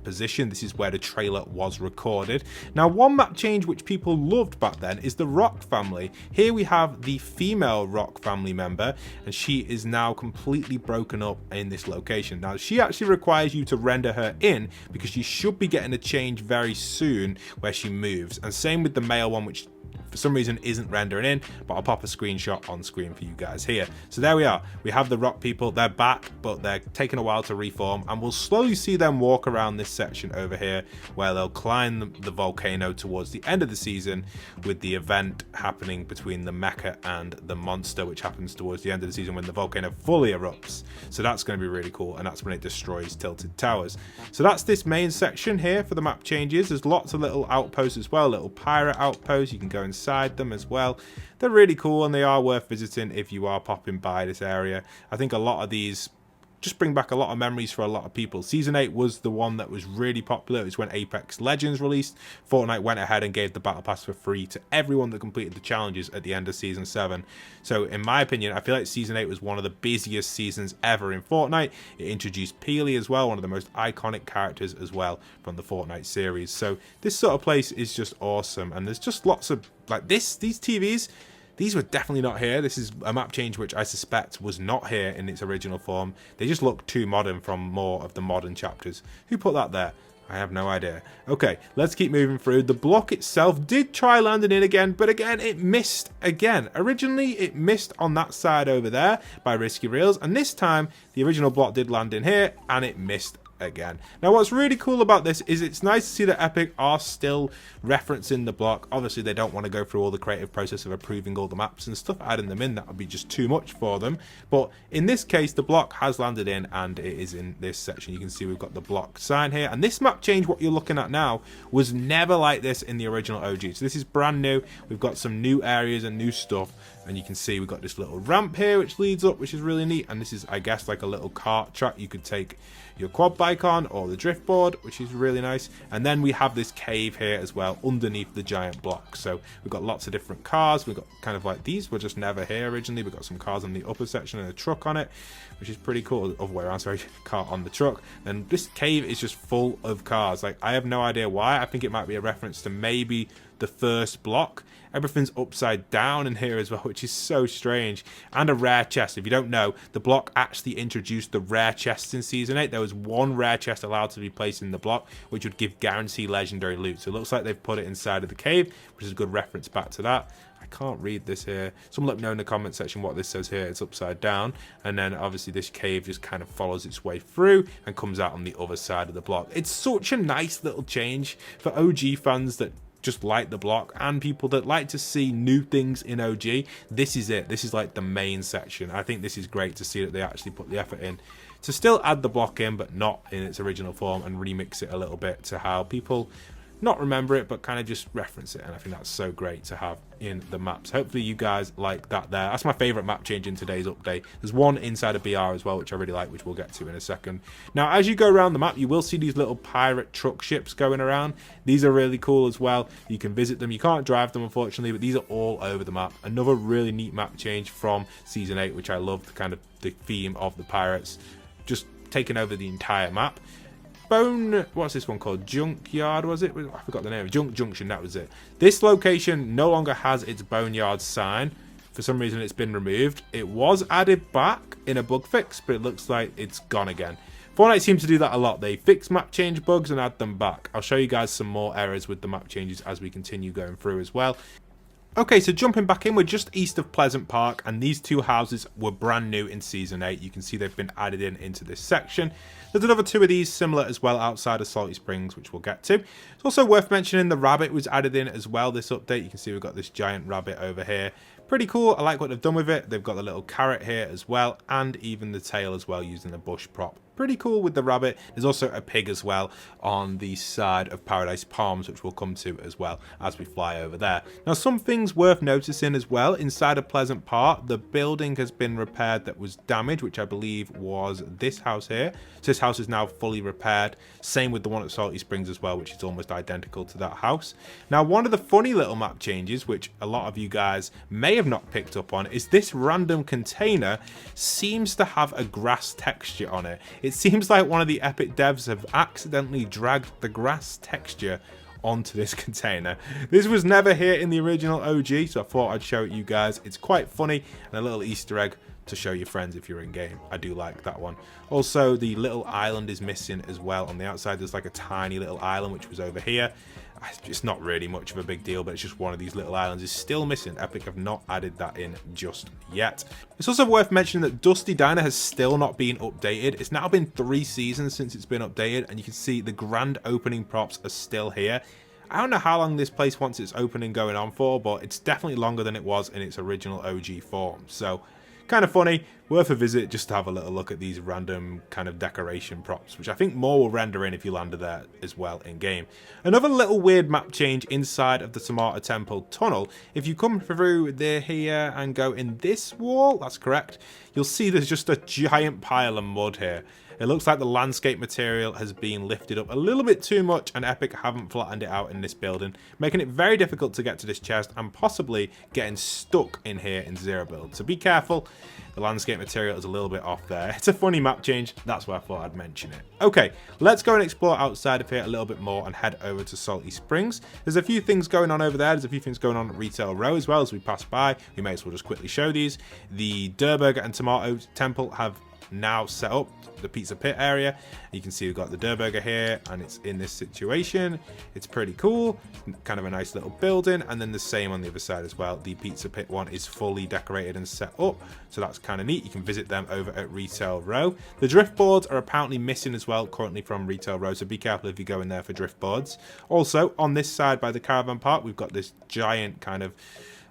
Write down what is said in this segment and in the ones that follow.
position. This is where the trailer was recorded. Now, one map change which people loved back then is the Rock family. Here we have the female Rock family member, and she is now completely broken up in this location. Now, she actually requires you to render her in because you should be getting a change very soon where she moves. And same with the male one, which for some reason isn't rendering in, but I'll pop a screenshot on screen for you guys here. So there we are. We have the Rock people. They're back, but they're taking a while to reform, and we'll slowly see them walk around this section over here where they'll climb the volcano towards the end of the season, with the event happening between the mecha and the monster, which happens towards the end of the season when the volcano fully erupts. So that's going to be really cool, and that's when it destroys Tilted Towers. So that's this main section here for the map changes. There's lots of little outposts as well, little pirate outposts. You can go inside them as well. They're really cool, and they are worth visiting if you are popping by this area. I think a lot of these just bring back a lot of memories for a lot of people. Season 8 was the one that was really popular. It was when Apex Legends released. Fortnite went ahead and gave the Battle Pass for free to everyone that completed the challenges at the end of Season 7. So in my opinion, I feel like Season 8 was one of the busiest seasons ever in Fortnite. It introduced Peely as well, one of the most iconic characters as well from the Fortnite series. So this sort of place is just awesome, and there's just lots of, like these TVs, these were definitely not here. This is a map change which I suspect was not here in its original form. They just look too modern from more of the modern chapters. Who put that there? I have no idea. Okay, let's keep moving through. The block itself did try landing in again, but again, it missed again. Originally, it missed on that side over there by Risky Reels, and this time, the original block did land in here, and it missed again. Now, what's really cool about this is it's nice to see that Epic are still referencing the block. Obviously, they don't want to go through all the creative process of approving all the maps and stuff, adding them in. That would be just too much for them. But in this case, the block has landed in, and it is in this section. You can see we've got the block sign here, and this map change, what you're looking at now, was never like this in the original OG. So this is brand new. We've got some new areas and new stuff, and you can see we've got this little ramp here which leads up, which is really neat. And this is, I guess, like a little kart track you could take your quad bike on, or the drift board, which is really nice. And then we have this cave here as well underneath the giant block. So we've got lots of different cars. We've got kind of like, these were just never here originally. We've got some cars on the upper section and a truck on it, which is pretty cool. Other way around, sorry, car on the truck. And this cave is just full of cars. Like, I have no idea why. I think it might be a reference to maybe the first block. Everything's upside down in here as well, which is so strange. And a rare chest. If you don't know, the block actually introduced the rare chests in Season 8. There was one rare chest allowed to be placed in the block, which would give guaranteed legendary loot. So it looks like they've put it inside of the cave, which is a good reference back to that. I can't read this here. Someone let me know in the comment section what this says here. It's upside down. And then obviously this cave just kind of follows its way through and comes out on the other side of the block. It's such a nice little change for OG fans that just like the block, and people that like to see new things in OG. This is it. This is like the main section. I think this is great to see that they actually put the effort in to still add the block in, but not in its original form, and remix it a little bit to how people not remember it, but kind of just reference it. And I think that's so great to have in the maps. Hopefully you guys like that there. That's my favorite map change in today's update. There's one inside of BR as well, which I really like, which we'll get to in a second. Now, as you go around the map, you will see these little pirate truck ships going around. These are really cool as well. You can visit them. You can't drive them, unfortunately, but these are all over the map. Another really neat map change from Season 8, which I loved, kind of the theme of the pirates just taking over the entire map. What's this one called? Junkyard, was it? I forgot the name. Junk Junction, that was it. This location no longer has its Boneyard sign. For some reason, it's been removed. It was added back in a bug fix, but it looks like it's gone again. Fortnite seems to do that a lot. They fix map change bugs and add them back. I'll show you guys some more errors with the map changes as we continue going through as well. Okay, so jumping back in, we're just east of Pleasant Park, and these two houses were brand new in Season 8. You can see they've been added into this section. There's another two of these similar as well outside of Salty Springs, which we'll get to. It's also worth mentioning the rabbit was added in as well this update. You can see we've got this giant rabbit over here. Pretty cool. I like what they've done with it. They've got the little carrot here as well, and even the tail as well, using the bush prop. Pretty cool with the rabbit. There's also a pig as well on the side of Paradise Palms, which we'll come to as well as we fly over there. Now, some things worth noticing as well. Inside of Pleasant Park, the building has been repaired that was damaged, which I believe was this house here. So this house is now fully repaired. Same with the one at Salty Springs as well, which is almost identical to that house. Now, one of the funny little map changes, which a lot of you guys may have not picked up on, is this random container seems to have a grass texture on it. It seems like one of the Epic devs have accidentally dragged the grass texture onto this container. This was never here in the original OG, so I thought I'd show it you guys. It's quite funny and a little Easter egg to show your friends if you're in game. I do like that one. Also, the little island is missing as well. On the outside there's like a tiny little island which was over here. It's not really much of a big deal, but it's just one of these little islands is still missing. Epic have not added that in just yet. It's also worth mentioning that Dusty Diner has still not been updated. It's now been 3 seasons since it's been updated, and you can see the grand opening props are still here. I don't know how long this place wants its opening going on for, but it's definitely longer than it was in its original OG form. So kind of funny, worth a visit just to have a little look at these random kind of decoration props, which I think more will render in if you landed there as well in game. Another little weird map change inside of the Tomato Temple tunnel. If you come through there here and go in this wall, that's correct, you'll see there's just a giant pile of mud here. It looks like the landscape material has been lifted up a little bit too much and Epic haven't flattened it out in this building, making it very difficult to get to this chest and possibly getting stuck in here in zero build. So be careful, the landscape material is a little bit off there. It's a funny map change, that's why I thought I'd mention it. Okay, let's go and explore outside of here a little bit more and head over to Salty Springs. There's a few things going on over there, there's a few things going on at Retail Row as well as we pass by. We may as well just quickly show these. The Durr Burger and Tomato Temple have now set up the pizza pit area. You can see we've got the Durr Burger here and it's in this situation. It's pretty cool, kind of a nice little building, and then the same on the other side as well. The pizza pit one is fully decorated and set up, so that's kind of neat. You can visit them over at Retail Row. The drift boards are apparently missing as well currently from Retail Row, so be careful if you go in there for drift boards. Also on this side by the caravan park we've got this giant kind of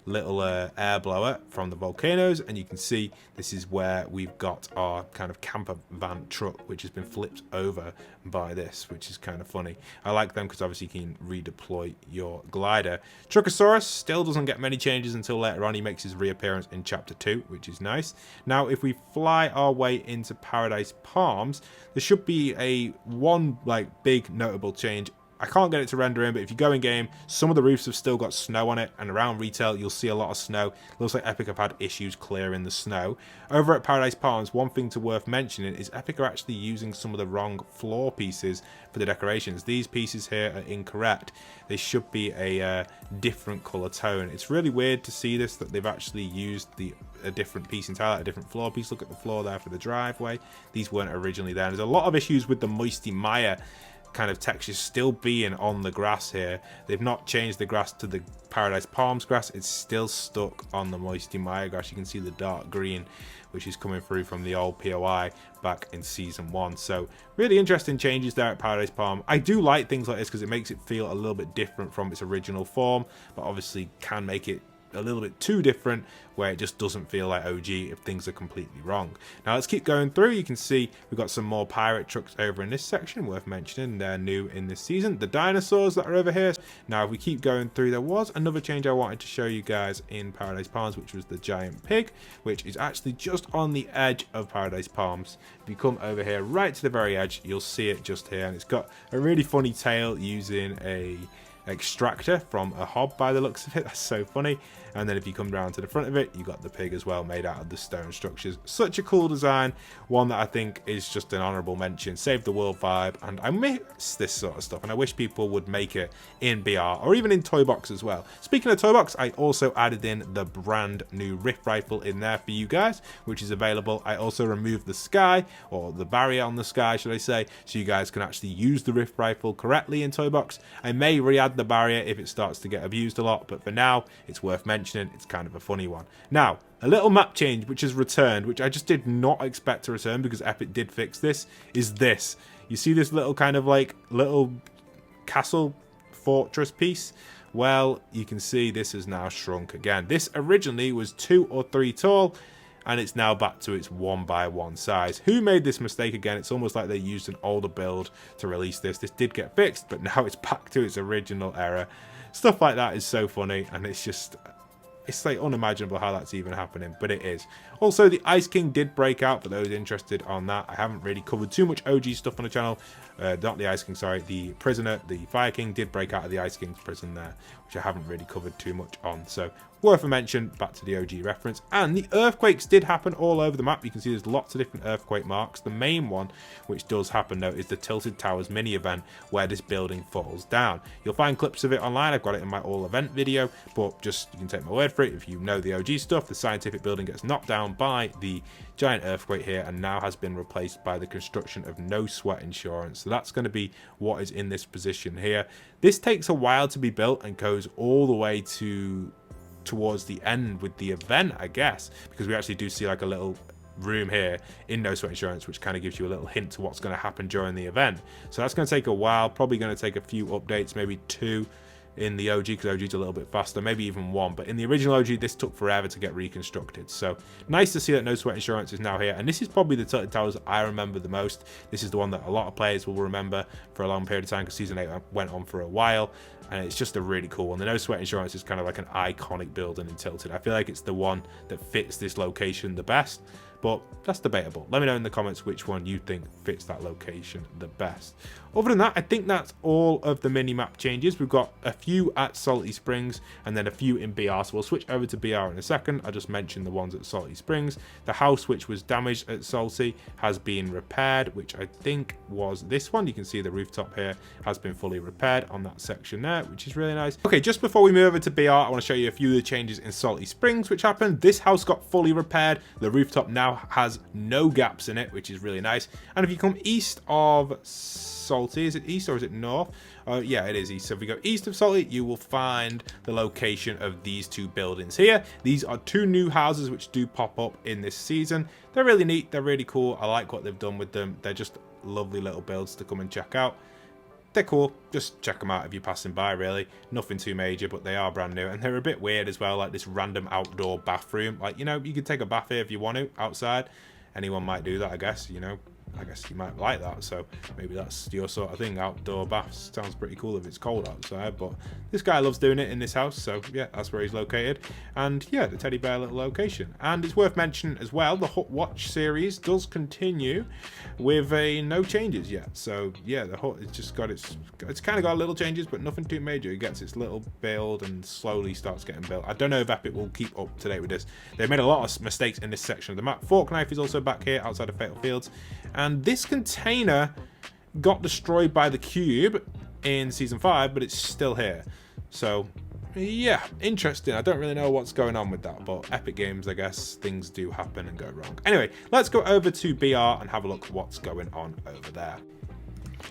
little air blower from the volcanoes, and you can see this is where we've got our kind of camper van truck which has been flipped over by this, which is kind of funny. I like them because obviously you can redeploy your glider. Truckosaurus still doesn't get many changes until later on. He makes his reappearance in chapter 2, which is nice. Now if we fly our way into Paradise Palms, there should be a one like big notable change. I can't get it to render in, but if you go in game, some of the roofs have still got snow on it, and around retail you'll see a lot of snow. Looks like Epic have had issues clearing the snow. Over at Paradise Palms, one thing to worth mentioning is Epic are actually using some of the wrong floor pieces for the decorations. These pieces here are incorrect. They should be a different colour tone. It's really weird to see this, that they've actually used a different piece entirely, a different floor piece. Look at the floor there for the driveway. These weren't originally there. There's a lot of issues with the Moisty Mire kind of textures still being on the grass here. They've not changed the grass to the Paradise Palms grass. It's still stuck on the Moisty Mire grass. You can see the dark green which is coming through from the old POI back in season 1. So really interesting changes there at Paradise Palm. I do like things like this because it makes it feel a little bit different from its original form, but obviously can make it a little bit too different where it just doesn't feel like OG if things are completely wrong. Now let's keep going through. You can see we've got some more pirate trucks over in this section, worth mentioning. They're new in this season. The dinosaurs that are over here. Now if we keep going through, there was another change I wanted to show you guys in Paradise Palms, which was the giant pig, which is actually just on the edge of Paradise Palms. If you come over here right to the very edge, you'll see it just here, and it's got a really funny tail using a extractor from a hob by the looks of it. That's so funny. And then if you come down to the front of it, you got the pig as well, made out of the stone structures. Such a cool design, one that I think is just an honorable mention. Save the world vibe, and I miss this sort of stuff, and I wish people would make it in BR or even in Toy Box as well. Speaking of Toy Box, I also added in the brand new Rift Rifle in there for you guys, which is available. I also removed the sky, or the barrier on the sky should I say, so you guys can actually use the Rift Rifle correctly in Toy Box. I may re-add the barrier if it starts to get abused a lot, but for now it's worth mentioning. It's kind of a funny one. Now a little map change which has returned, which I just did not expect to return because Epic did fix this, is this. You see this little kind of like little castle fortress piece? Well, you can see this has now shrunk again. This originally was 2 or 3 tall, and it's now back to its 1x1 size. Who made this mistake again? It's almost like they used an older build to release this. This did get fixed, but now it's back to its original error. Stuff like that is so funny, and it's like unimaginable how that's even happening, but it is. Also, the Ice King did break out for those interested on that. I haven't really covered too much OG stuff on the channel. Not the Ice King, sorry. The prisoner, the Fire King did break out of the Ice King's prison there, which I haven't really covered too much on. So Worth a mention, back to the OG reference. And the earthquakes did happen all over the map. You can see there's lots of different earthquake marks. The main one, which does happen though, is the Tilted Towers mini event where this building falls down. You'll find clips of it online. I've got it in my all event video, but just you can take my word for it. If you know the OG stuff, the scientific building gets knocked down by the giant earthquake here and now has been replaced by the construction of no sweat insurance. So that's going to be what is in this position here. This takes a while to be built and goes all the way towards the end with the event, I guess, because we actually do see like a little room here in no sweat insurance, which kind of gives you a little hint to what's going to happen during the event. So that's going to take a while, probably going to take a few updates, maybe 2 in the OG, because OG's a little bit faster, maybe even 1, but in the original OG this took forever to get reconstructed. So nice to see that no sweat insurance is now here, and this is probably the Tilted Towers I remember the most. This is the one that a lot of players will remember for a long period of time, because season 8 went on for a while, and it's just a really cool one. The no sweat insurance is kind of like an iconic building in Tilted. I feel like it's the one that fits this location the best, but that's debatable. Let me know in the comments which one you think fits that location the best. Other than that, I think that's all of the mini-map changes. We've got a few at Salty Springs and then a few in BR, so we'll switch over to BR in a second. I just mentioned the ones at Salty Springs. The house which was damaged at Salty has been repaired, which I think was this one. You can see the rooftop here has been fully repaired on that section there, which is really nice. Okay, just before we move over to BR, I want to show you a few of the changes in Salty Springs which happened. This house got fully repaired. The rooftop now has no gaps in it, which is really nice. And if you come east of Salty, is it east or is it north? Yeah, it is east. So if we go east of Salty, you will find the location of these 2 buildings here. These are 2 new houses which do pop up in this season. They're really neat. They're really cool. I like what they've done with them. They're just lovely little builds to come and check out. They're cool. Just check them out if you're passing by, really. Nothing too major, but they are brand new. And they're a bit weird as well, like this random outdoor bathroom. Like, you know, you could take a bath here if you want to, outside. Anyone might do that, I guess, you know. I guess you might like that, so maybe that's your sort of thing. Outdoor baths sounds pretty cool if it's cold outside, but this guy loves doing it in this house, so yeah, that's where he's located. And yeah, the teddy bear little location. And it's worth mentioning as well, the Hut Watch series does continue with no changes yet. So yeah, the hut has just got it's kind of got little changes, but nothing too major. It gets its little build and slowly starts getting built. I don't know if Epic will keep up to date with this. They've made a lot of mistakes in this section of the map. Fork Knife is also back here outside of Fatal Fields. And this container got destroyed by the cube in season 5, but it's still here. So yeah, interesting. I don't really know what's going on with that, but Epic Games, I guess things do happen and go wrong. Anyway, let's go over to BR and have a look at what's going on over there.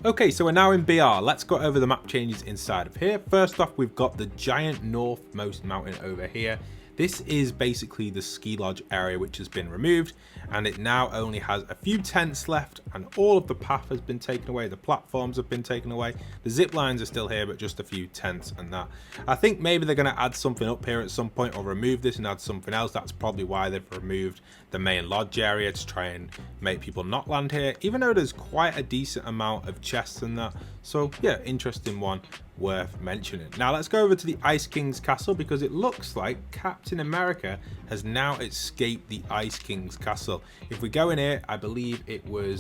Okay, so we're now in BR. Let's go over the map changes inside of here. First off, we've got the giant northmost mountain over here. This is basically the ski lodge area which has been removed, and it now only has a few tents left, and all of the path has been taken away. The platforms have been taken away. The zip lines are still here, but just a few tents and that. I think maybe they're going to add something up here at some point, or remove this and add something else. That's probably why they've removed the main lodge area, to try and make people not land here, even though there's quite a decent amount of chests and that. So yeah, interesting one, worth mentioning. Now let's go over to the Ice King's castle, because it looks like Captain America has now escaped the Ice King's castle. If we go in here, I believe it was